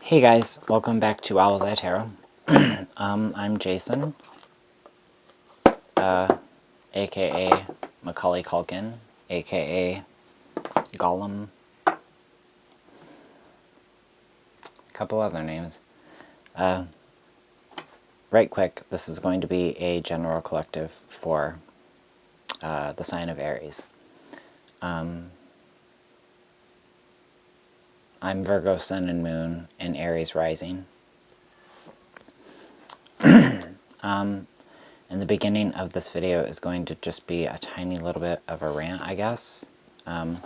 Hey guys, welcome back to Owlets Tarot. I'm Jason, aka Macaulay Culkin, aka Gollum, a couple other names. Right quick, this is going to be a general collective for the sign of Aries. I'm Virgo Sun and Moon and Aries Rising. And the beginning of this video is going to just be a tiny little bit of a rant, I guess. And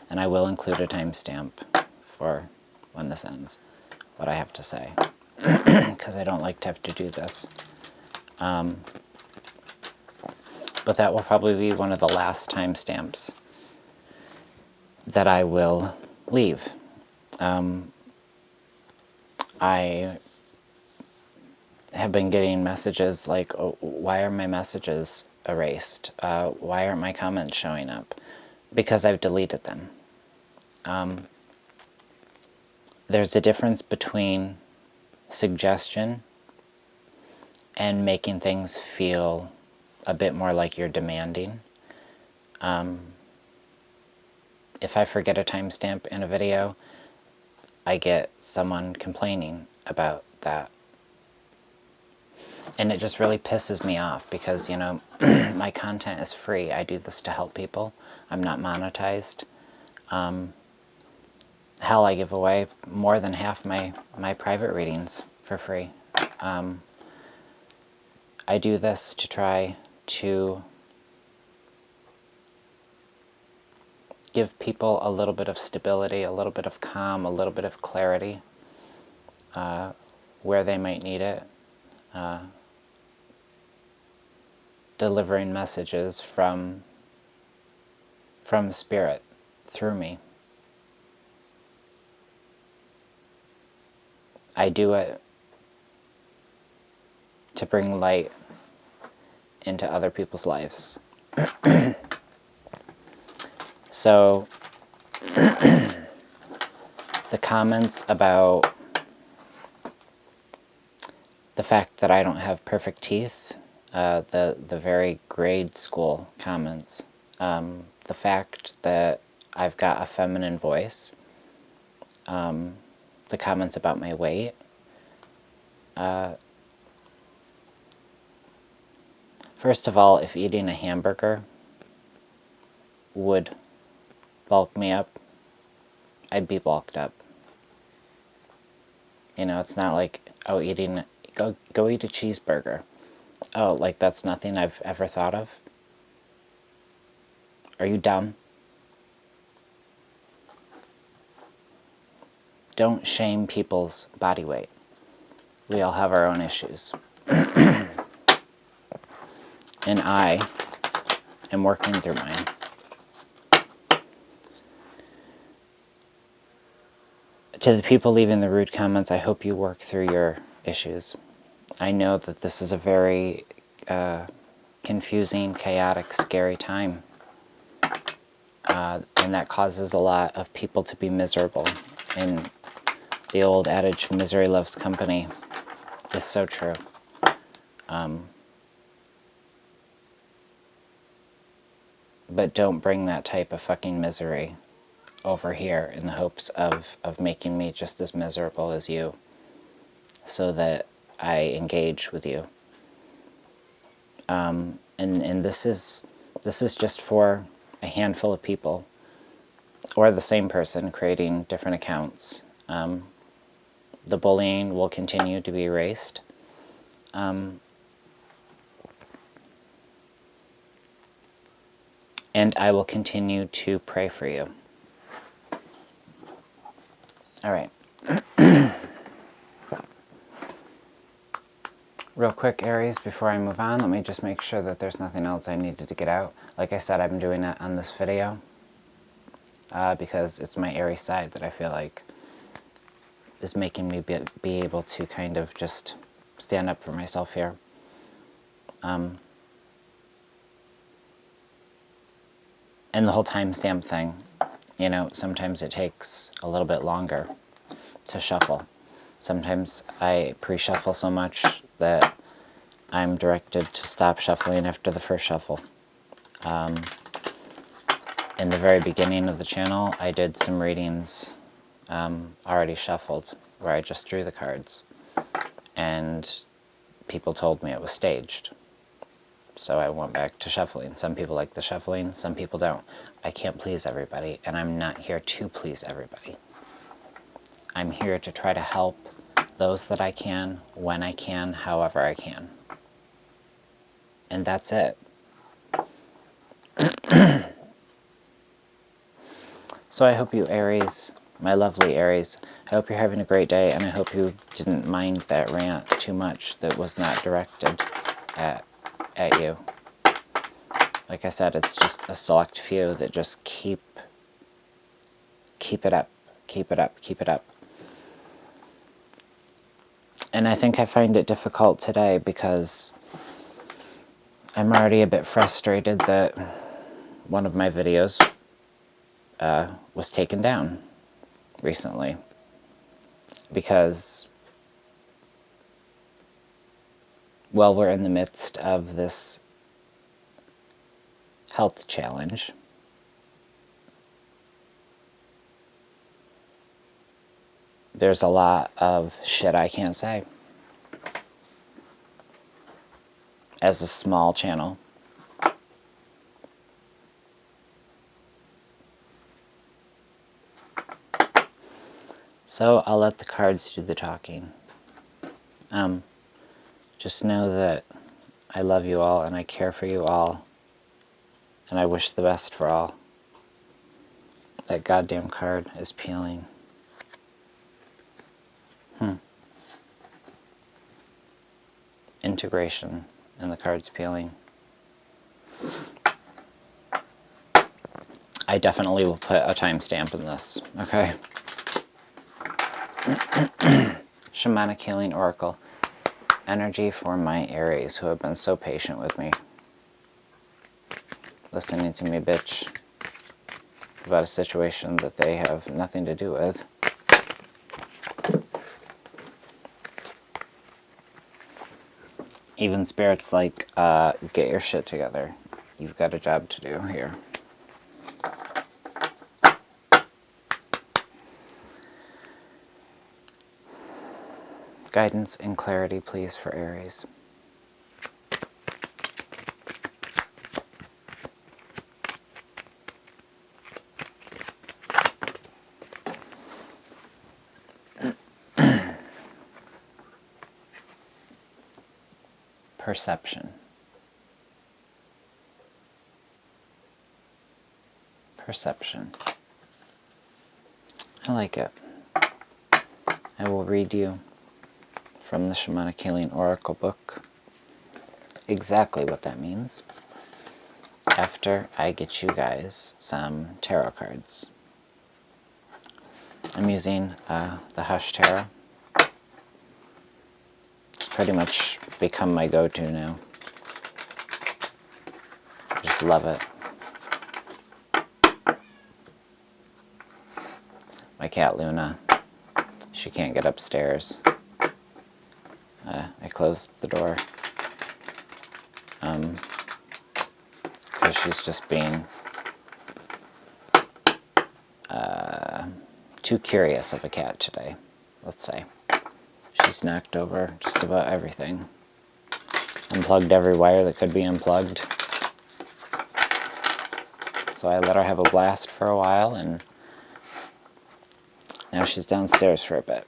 I will include a timestamp for when this ends, what I have to say, because I don't like to have to do this. But that will probably be one of the last timestamps that I will leave. I have been getting messages like, oh, why are my messages erased? Why aren't my comments showing up? Because I've deleted them. There's a difference between suggestion and making things feel a bit more like you're demanding. If I forget a timestamp in a video, I get someone complaining about that. And it just really pisses me off because, you know, my content is free. I do this to help people. I'm not monetized. Hell, I give away more than half my private readings for free. I do this to try to give people a little bit of stability, a little bit of calm, a little bit of clarity where they might need it. Delivering messages from Spirit through me. I do it to bring light into other people's lives. So, the comments about the fact that I don't have perfect teeth, the very grade school comments, the fact that I've got a feminine voice, the comments about my weight, first of all, if eating a hamburger would bulk me up, I'd be bulked up. You know, it's not like, oh, go eat a cheeseburger. Oh, like that's nothing I've ever thought of? Are you dumb? Don't shame people's body weight. We all have our own issues. And I am working through mine. To the people leaving the rude comments, I hope you work through your issues. I know that this is a very confusing, chaotic, scary time. And that causes a lot of people to be miserable. And the old adage, misery loves company, is so true. But don't bring that type of fucking misery over here in the hopes of making me just as miserable as you so that I engage with you. And this is just for a handful of people, or the same person creating different accounts. The bullying will continue to be erased. And I will continue to pray for you. All right. Real quick, Aries, before I move on, let me just make sure that there's nothing else I needed to get out. Like I said, I'm doing it on this video because it's my Aries side that I feel like is making me be able to kind of just stand up for myself here. And the whole timestamp thing, you know, sometimes it takes a little bit longer to shuffle. Sometimes I pre-shuffle so much that I'm directed to stop shuffling after the first shuffle. In the very beginning of the channel, I did some readings already shuffled, where I just drew the cards, and people told me it was staged. So I went back to shuffling. Some people like the shuffling, some people don't. I can't please everybody, and I'm not here to please everybody. I'm here to try to help those that I can, when I can, however I can. And that's it. So I hope you, Aries, my lovely Aries, I hope you're having a great day, and I hope you didn't mind that rant too much that was not directed at you. Like I said, it's just a select few that just keep it up, keep it up, keep it up. And I think I find it difficult today because I'm already a bit frustrated that one of my videos was taken down recently, because, well, we're in the midst of this health challenge. There's a lot of shit I can't say as a small channel. So I'll let the cards do the talking. Just know that I love you all, and I care for you all, and I wish the best for all. That goddamn card is peeling. Integration, and the card's peeling. I definitely will put a timestamp in this, okay? Shamanic Healing Oracle. Energy for my Aries who have been so patient with me. Listening to me bitch about a situation that they have nothing to do with. Even spirits like, get your shit together. You've got a job to do here. Guidance and clarity, please, for Aries. Perception. Perception. I like it. I will read you from the Shamanic Healing Oracle book exactly what that means after I get you guys some tarot cards. I'm using the Hush Tarot. It's pretty much become my go-to now. I just love it. My cat Luna, she can't get upstairs. I closed the door because she's just being too curious of a cat today, let's say. She's knocked over just about everything. Unplugged every wire that could be unplugged. So I let her have a blast for a while, and now she's downstairs for a bit.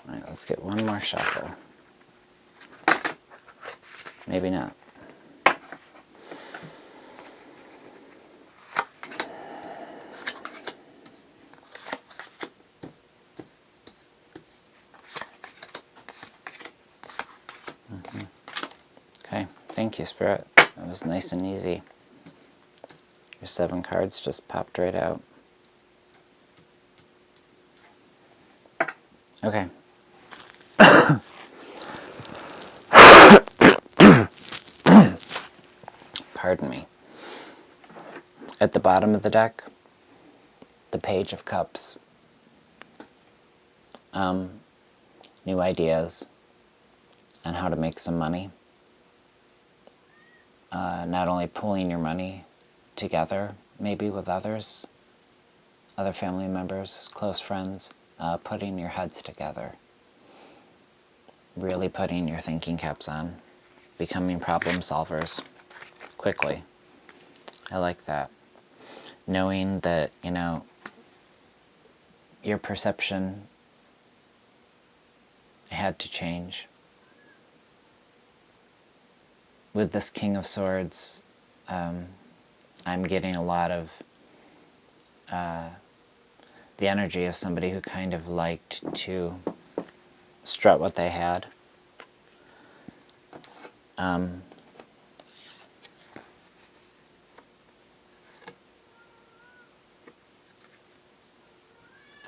Alright, let's get one more shuffle. Maybe not. Okay, thank you, Spirit. That was nice and easy. Your 7 cards just popped right out. Okay. Pardon me. At the bottom of the deck, the Page of Cups. New ideas on how to make some money. Not only pooling your money together, maybe with others, other family members, close friends, putting your heads together. Really putting your thinking caps on. Becoming problem solvers quickly. I like that. Knowing that, you know, your perception had to change. With this King of Swords, I'm getting a lot of the energy of somebody who kind of liked to strut what they had.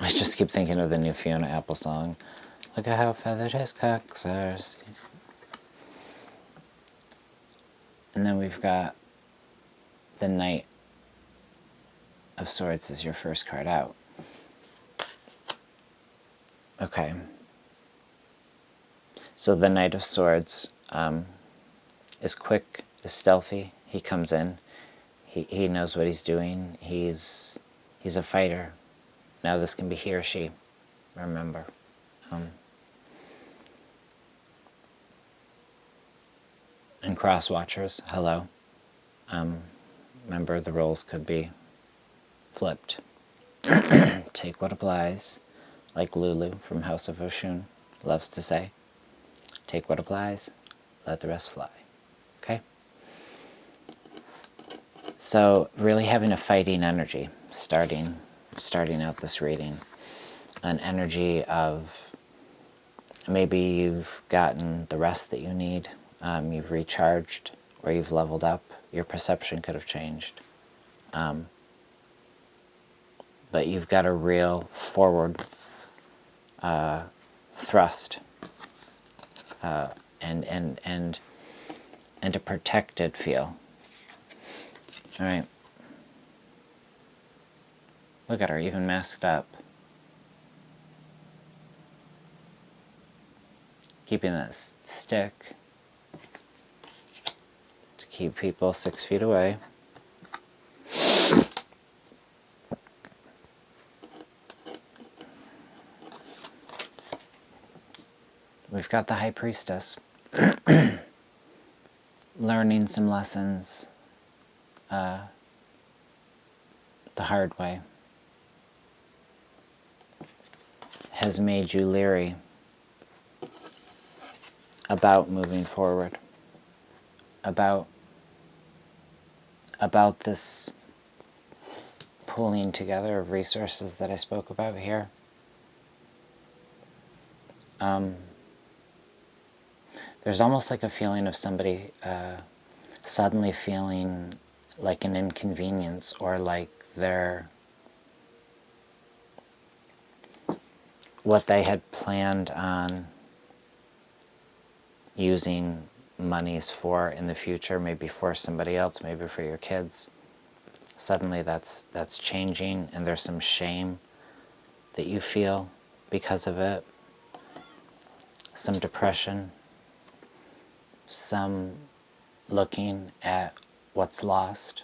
I just keep thinking of the new Fiona Apple song. Look at how feathered his cocks are. And then we've got the Knight of Swords as your first card out. Okay. So the Knight of Swords is quick, is stealthy. He comes in. He knows what he's doing. He's a fighter. Now this can be he or she, remember. And cross-watchers, hello. Remember, the roles could be flipped. Take what applies, like Lulu from House of Oshun loves to say. Take what applies, let the rest fly. Okay? So, really having a fighting energy, starting out this reading. An energy of maybe you've gotten the rest that you need, you've recharged, or you've leveled up. Your perception could have changed. But you've got a real forward thrust and a protected feel. All right. Look at her, even masked up. Keeping that stick to keep people 6 feet away. We've got the High Priestess. Learning some lessons the hard way. Has made you leery about moving forward, about this pooling together of resources that I spoke about here. There's almost like a feeling of somebody suddenly feeling like an inconvenience, or like what they had planned on using monies for in the future, maybe for somebody else, maybe for your kids. Suddenly that's changing, and there's some shame that you feel because of it. Some depression, some looking at what's lost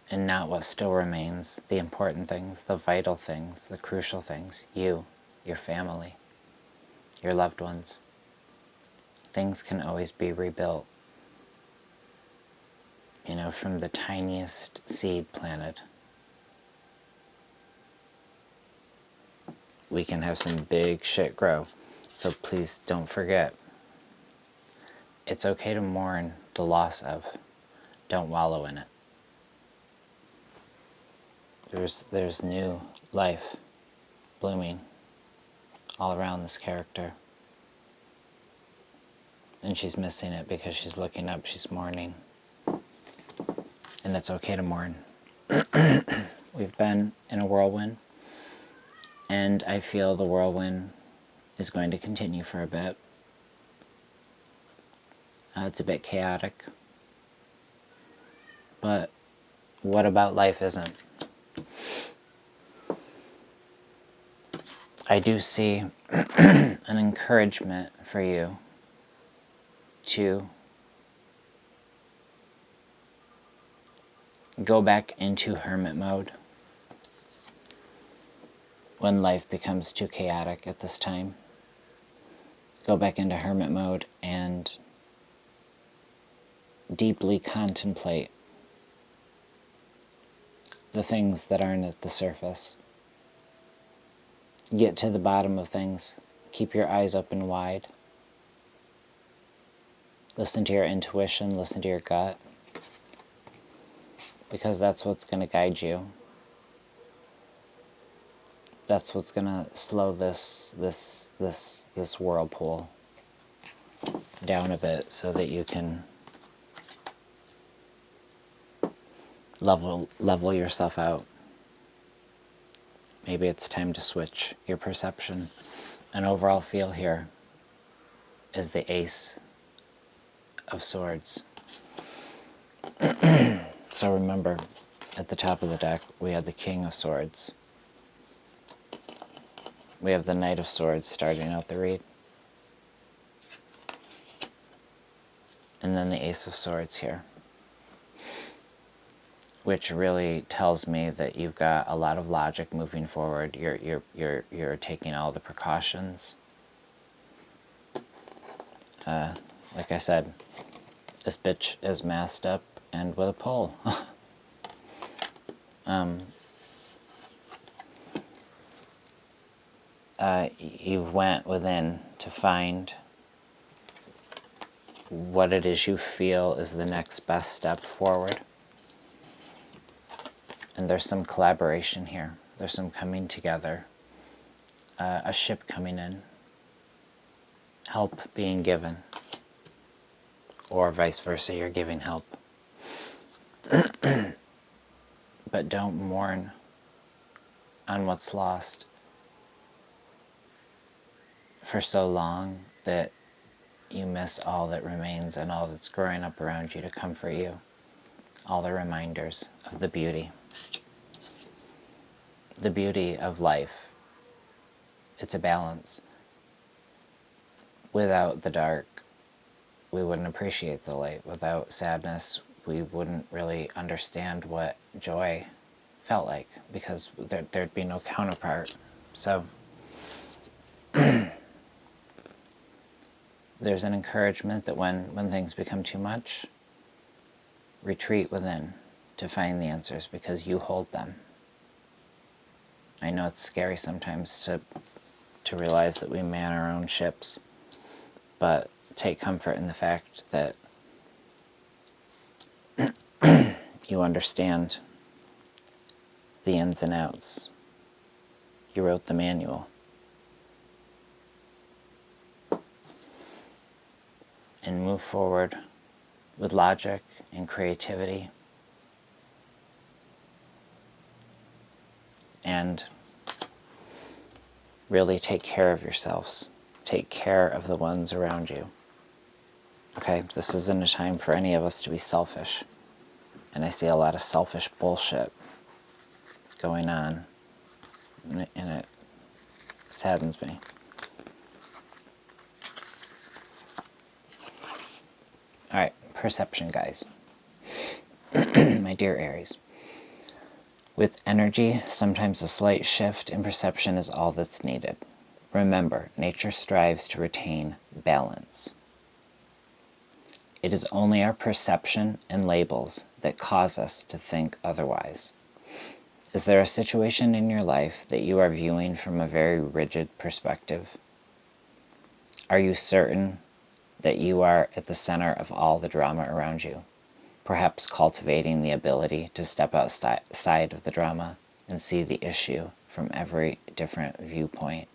and not what still remains, the important things, the vital things, the crucial things, you, your family, your loved ones. Things can always be rebuilt, you know, from the tiniest seed planted. We can have some big shit grow. So please don't forget, it's okay to mourn the loss of. Don't wallow in it. There's new life blooming all around this character. And she's missing it because she's looking up, she's mourning. And it's okay to mourn. We've been in a whirlwind, and I feel the whirlwind is going to continue for a bit. It's a bit chaotic, but what about life isn't? I do see an encouragement for you to go back into hermit mode when life becomes too chaotic at this time. Go back into hermit mode and deeply contemplate the things that aren't at the surface. Get to the bottom of things. Keep your eyes open wide. Listen to your intuition, listen to your gut, because that's what's going to guide you. That's what's going to slow this whirlpool down a bit so that you can level yourself out. Maybe it's time to switch your perception. An overall feel here is the Ace of Swords. So remember, at the top of the deck, we had the King of Swords. We have the Knight of Swords starting out the read. And then the Ace of Swords here, which really tells me that you've got a lot of logic moving forward. You're taking all the precautions. Like I said, this bitch is masked up and with a pole. You've went within to find what it is you feel is the next best step forward. And there's some collaboration here. There's some coming together. A ship coming in. Help being given. Or vice versa, you're giving help. But don't mourn on what's lost for so long that you miss all that remains and all that's growing up around you to comfort you. All the reminders of the beauty. The beauty of life. It's a balance. Without the dark, we wouldn't appreciate the light. Without sadness, we wouldn't really understand what joy felt like, because there'd be no counterpart. So there's an encouragement that when things become too much, retreat within to find the answers, because you hold them. I know it's scary sometimes to realize that we man our own ships, but take comfort in the fact that you understand the ins and outs. You wrote the manual. And move forward with logic and creativity. And really take care of yourselves. Take care of the ones around you. Okay, this isn't a time for any of us to be selfish. And I see a lot of selfish bullshit going on, and it saddens me. Alright, perception, guys. My dear Aries. With energy, sometimes a slight shift in perception is all that's needed. Remember, nature strives to retain balance. It is only our perception and labels that cause us to think otherwise. Is there a situation in your life that you are viewing from a very rigid perspective? Are you certain that you are at the center of all the drama around you? Perhaps cultivating the ability to step outside of the drama and see the issue from every different viewpoint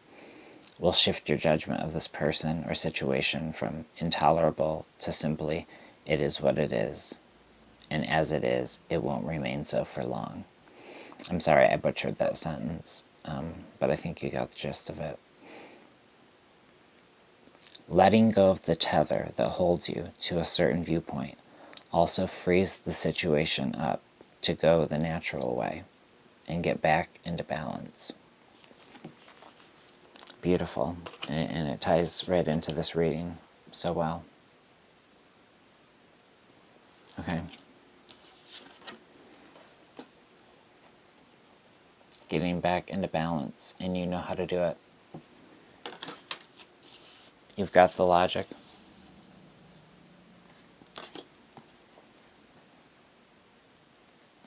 will shift your judgment of this person or situation from intolerable to simply, it is what it is. And as it is, it won't remain so for long. I'm sorry I butchered that sentence, but I think you got the gist of it. Letting go of the tether that holds you to a certain viewpoint also frees the situation up to go the natural way and get back into balance. Beautiful. And it ties right into this reading so well. Okay. Getting back into balance, and you know how to do it. You've got the logic.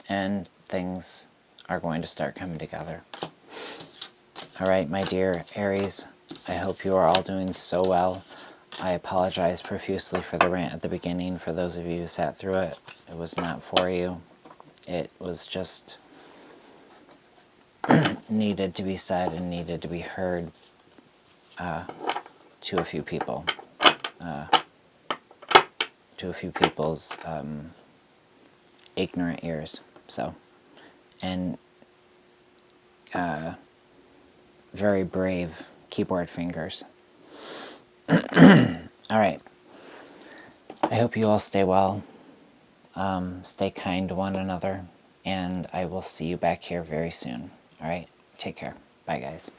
And things are going to start coming together. All right, my dear Aries, I hope you are all doing so well. I apologize profusely for the rant at the beginning. For those of you who sat through it, it was not for you. It was just needed to be said and needed to be heard to a few people. To a few people's ignorant ears. So, and very brave keyboard fingers. All right. I hope you all stay well. Stay kind to one another. And I will see you back here very soon. All right? Take care. Bye, guys.